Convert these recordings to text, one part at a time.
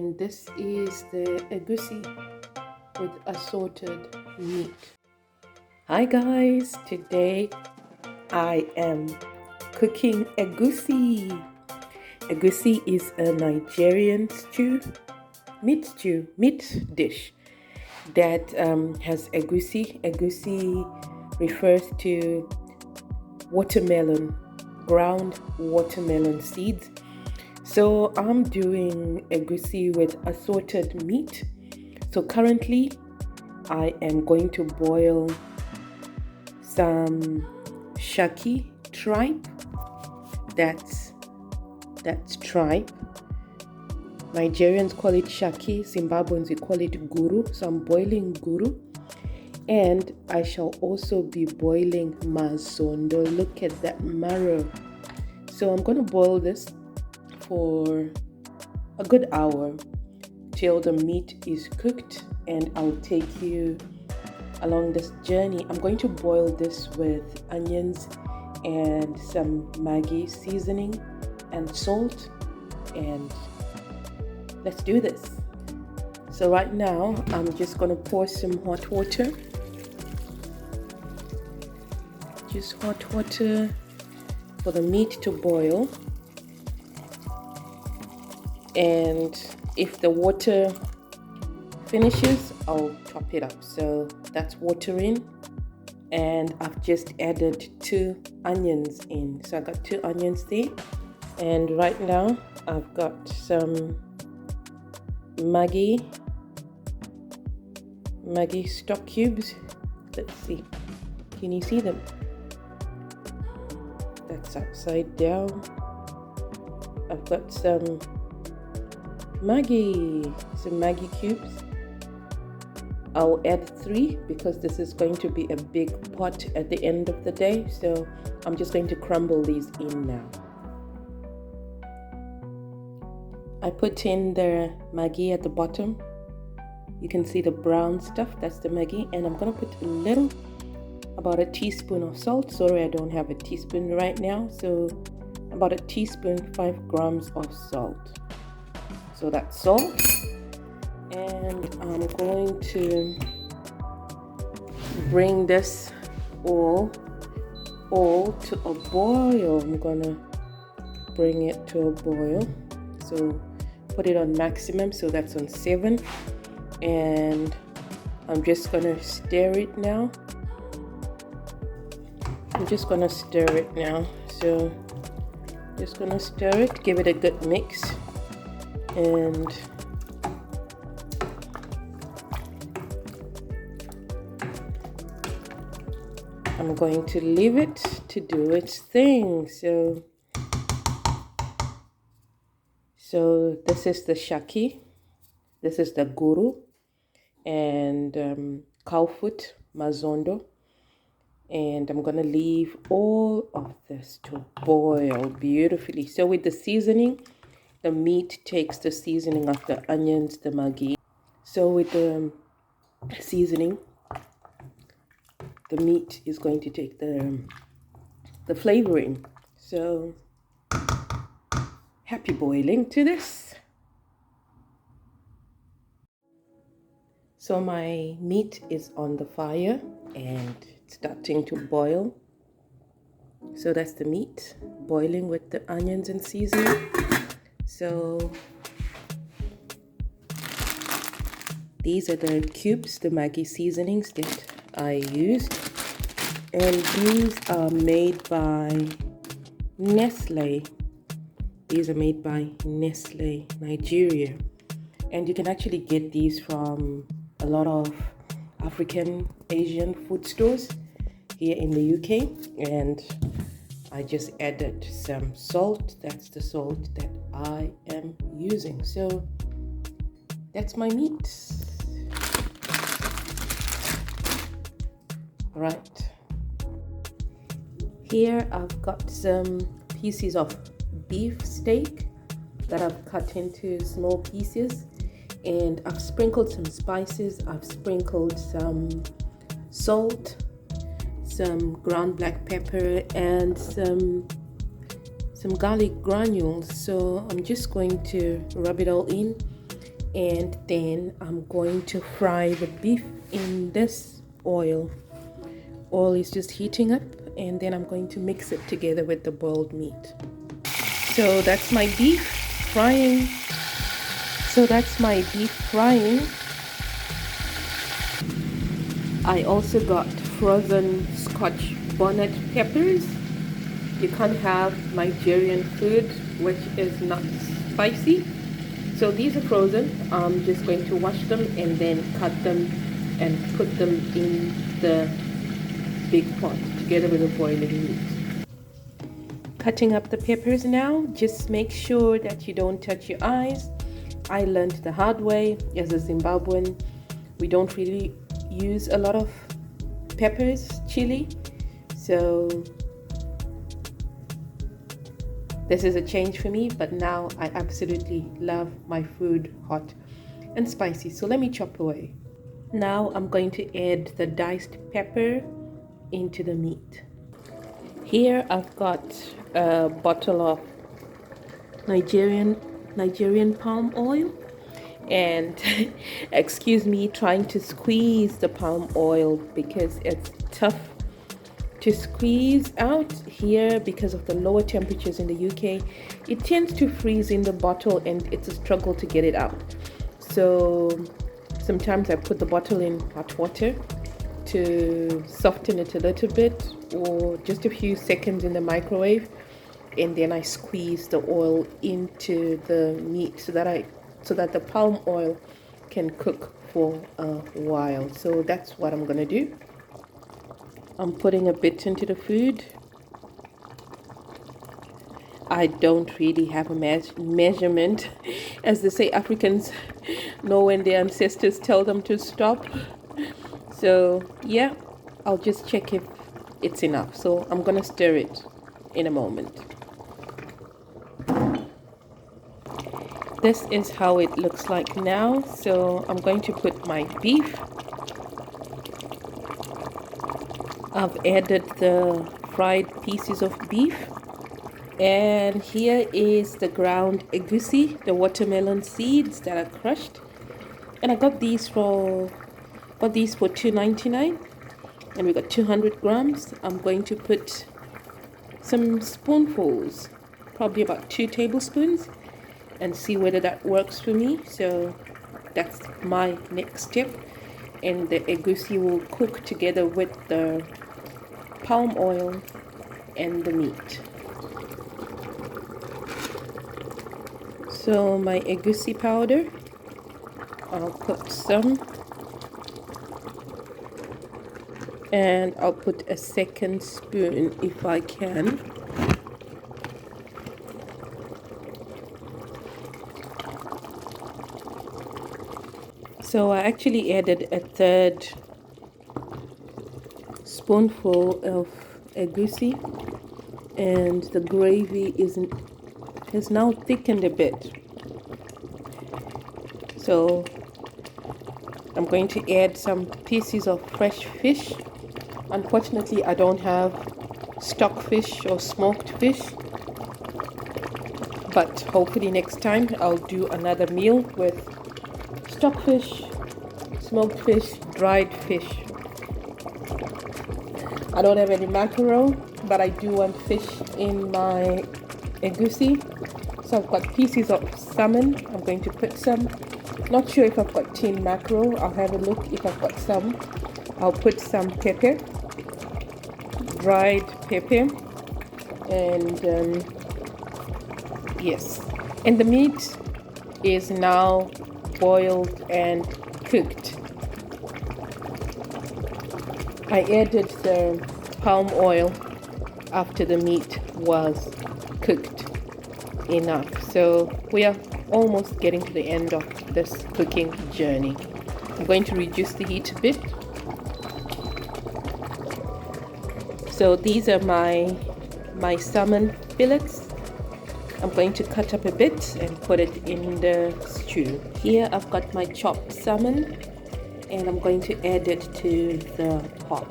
and this is the egusi with assorted meat. Hi guys, today I am cooking egusi. Egusi is a Nigerian meat dish that has egusi. Egusi refers to watermelon, ground watermelon seeds. So I'm doing egusi with assorted meat. So currently I am going to boil some shaki tripe. That's tripe. Nigerians call it shaki, Zimbabweans we call it guru. So I'm boiling guru, and I shall also be boiling mazondo. Look at that marrow. So I'm going to boil this for a good hour till the meat is cooked, and I'll take you along this journey. I'm going to boil this with onions and some Maggi seasoning and salt, and let's do this. So right now I'm just going to pour some hot water, just hot water for the meat to boil. And if the water finishes, I'll top it up. So that's water in, and I've just added 2 onions in. So I got 2 onions there, and right now I've got some Maggi stock cubes. Let's see, can you see them? That's upside down. I've got some Maggi cubes. I'll add 3 because this is going to be a big pot at the end of the day. So I'm just going to crumble these in now. I put in the Maggi at the bottom. You can see the brown stuff, that's the Maggi, and I'm going to put about a teaspoon of salt. Sorry, I don't have a teaspoon right now. So about a teaspoon, 5 grams of salt. So that's salt, and I'm going to bring this all to a boil. I'm gonna bring it to a boil. So put it on maximum, so that's on 7, and I'm just gonna stir it now. So just gonna stir it, give it a good mix. And I'm going to leave it to do its thing. So this is the shaki, this is the guru, and cow foot mazondo, and I'm gonna leave all of this to boil beautifully. So with the seasoning, the meat takes the seasoning of the onions, the Maggi. So with the seasoning, the meat is going to take the flavoring. So happy boiling to this. So my meat is on the fire and it's starting to boil. So that's the meat boiling with the onions and seasoning. So these are the cubes, the Maggi seasonings that I used, and these are made by Nestle. These are made by Nestle Nigeria, and you can actually get these from a lot of African Asian food stores here in the UK. And I just added some salt. That's the salt that I am using. So that's my meat. Right. Here I've got some pieces of beef steak that I've cut into small pieces, and I've sprinkled some spices. I've sprinkled some salt, some ground black pepper, and some garlic granules. So I'm just going to rub it all in And then I'm going to fry the beef in this oil. Oil is just heating up, and then I'm going to mix it together with the boiled meat. So that's my beef frying. I also got frozen Scotch bonnet peppers. You can't have Nigerian food which is not spicy. So these are frozen. I'm just going to wash them and then cut them and put them in the big pot together with the boiling meat. Cutting up the peppers now. Just make sure that you don't touch your eyes. I learned the hard way as a Zimbabwean. We don't really use a lot of peppers, chili. So this is a change for me, but now I absolutely love my food hot and spicy. So let me chop away. Now I'm going to add the diced pepper into the meat. Here I've got a bottle of Nigerian palm oil, and excuse me trying to squeeze the palm oil because it's tough to squeeze out here because of the lower temperatures in the UK. It tends to freeze in the bottle and it's a struggle to get it out. So sometimes I put the bottle in hot water to soften it a little bit, or just a few seconds in the microwave, and then I squeeze the oil into the meat so that the palm oil can cook for a while. So that's what I'm gonna do. I'm putting a bit into the food. I don't really have a measurement. As they say, Africans know when their ancestors tell them to stop. So yeah, I'll just check if it's enough. So I'm gonna stir it in a moment. This is how it looks like now. So I'm going to put my beef. I've added the fried pieces of beef, and here is the ground egusi, the watermelon seeds that are crushed, and I got these for $2.99, and we got 200 grams. I'm going to put some spoonfuls, probably about 2 tablespoons, and see whether that works for me. So that's my next step, and the egusi will cook together with the palm oil and the meat. So my egusi powder, I'll put some, and I'll put a second spoon if I can. So I actually added a third spoonful of egusi, and the gravy has now thickened a bit. So I'm going to add some pieces of fresh fish. Unfortunately, I don't have stockfish or smoked fish, but hopefully next time I'll do another meal with stockfish, smoked fish, dried fish. I don't have any mackerel, but I do want fish in my egusi. So I've got pieces of salmon. I'm going to put some. Not sure if I've got tin mackerel. I'll have a look if I've got some. I'll put some pepper, dried pepper, and yes. And the meat is now boiled and cooked. I added the palm oil after the meat was cooked enough. So we are almost getting to the end of this cooking journey. I'm going to reduce the heat a bit. So these are my salmon fillets. I'm going to cut up a bit and put it in the stew. Here I've got my chopped salmon, and I'm going to add it to the pot.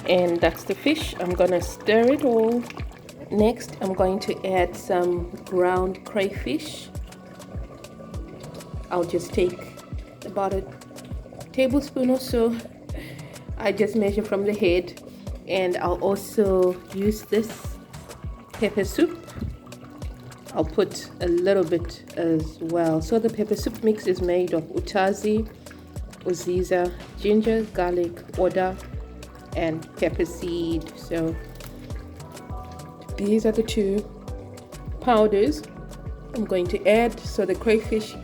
And that's the fish. I'm gonna stir it all. Next, I'm going to add some ground crayfish. I'll just take about a tablespoon or so. I just measure from the head, and I'll also use this pepper soup. I'll put a little bit as well. So the pepper soup mix is made of utazi, uziza, ginger, garlic, oda, and pepper seed. So these are the two powders I'm going to add. So the crayfish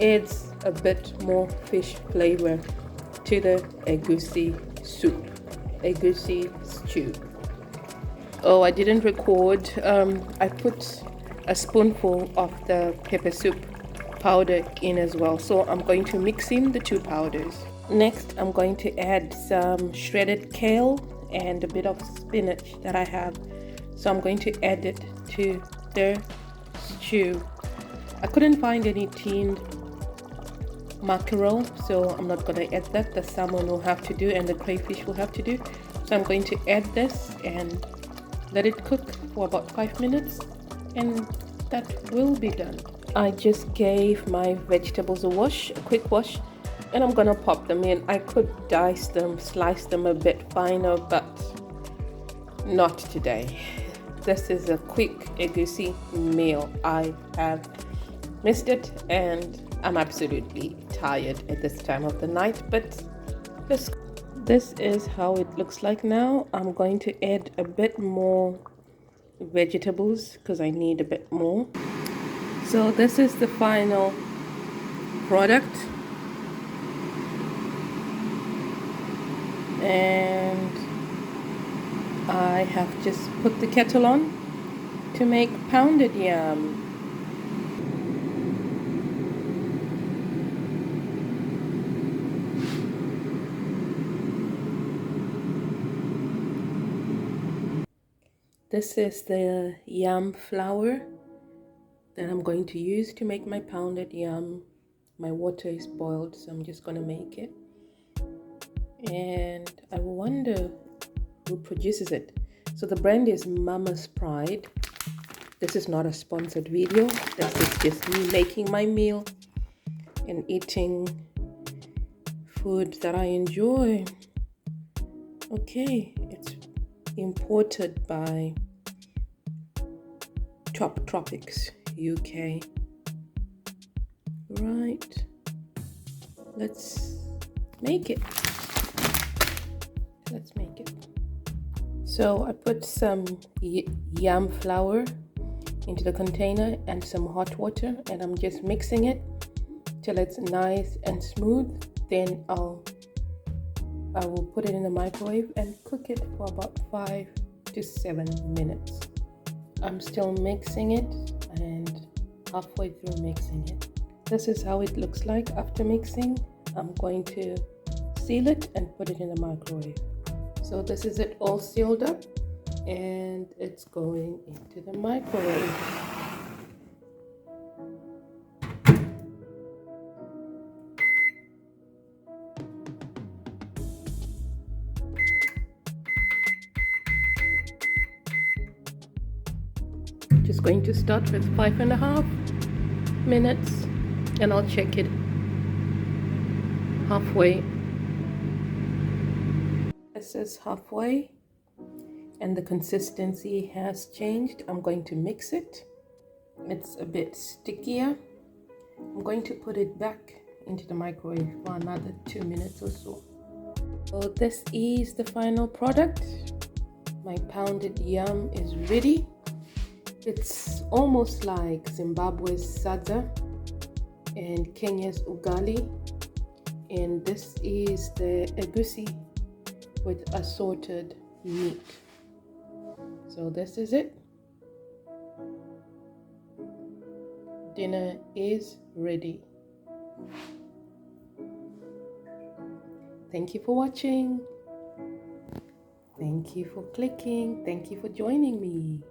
adds a bit more fish flavor to the egusi soup, egusi stew. Oh, I didn't record. I put a spoonful of the pepper soup powder in as well. So I'm going to mix in the two powders. Next, I'm going to add some shredded kale and a bit of spinach that I have. So I'm going to add it to the stew. I couldn't find any tinned mackerel, so I'm not going to add that. The salmon will have to do, and the crayfish will have to do. So I'm going to add this and let it cook for about 5 minutes, and that will be done. I just gave my vegetables a wash, a quick wash, and I'm gonna pop them in. I could dice them, slice them a bit finer, but not today. This is a quick egusi meal. I have missed it, and I'm absolutely tired at this time of the night, but this is how it looks like now. I'm going to add a bit more vegetables because I need a bit more. So this is the final product, and I have just put the kettle on to make pounded yam. This is the yam flour that I'm going to use to make my pounded yam. My water is boiled, so I'm just going to make it. And I wonder who produces it. So the brand is Mama's Pride. This is not a sponsored video. This is just me making my meal and eating food that I enjoy. Okay, it's imported by Top Tropics UK. Right, let's make it. So I put some yam flour into the container and some hot water, and I'm just mixing it till it's nice and smooth. Then I will put it in the microwave and cook it for about 5 to 7 minutes. I'm still mixing it and halfway through mixing it. This is how it looks like after mixing. I'm going to seal it and put it in the microwave. So this is it all sealed up, and it's going into the microwave. Just going to start with 5.5 minutes, and I'll check it halfway. This is halfway, and the consistency has changed. I'm going to mix it. It's a bit stickier. I'm going to put it back into the microwave for another 2 minutes or so. So this is the final product. My pounded yam is ready. It's almost like Zimbabwe's sadza and Kenya's ugali, and this is the egusi with assorted meat. So this is it. Dinner is ready. Thank you for watching. Thank you for clicking. Thank you for joining me.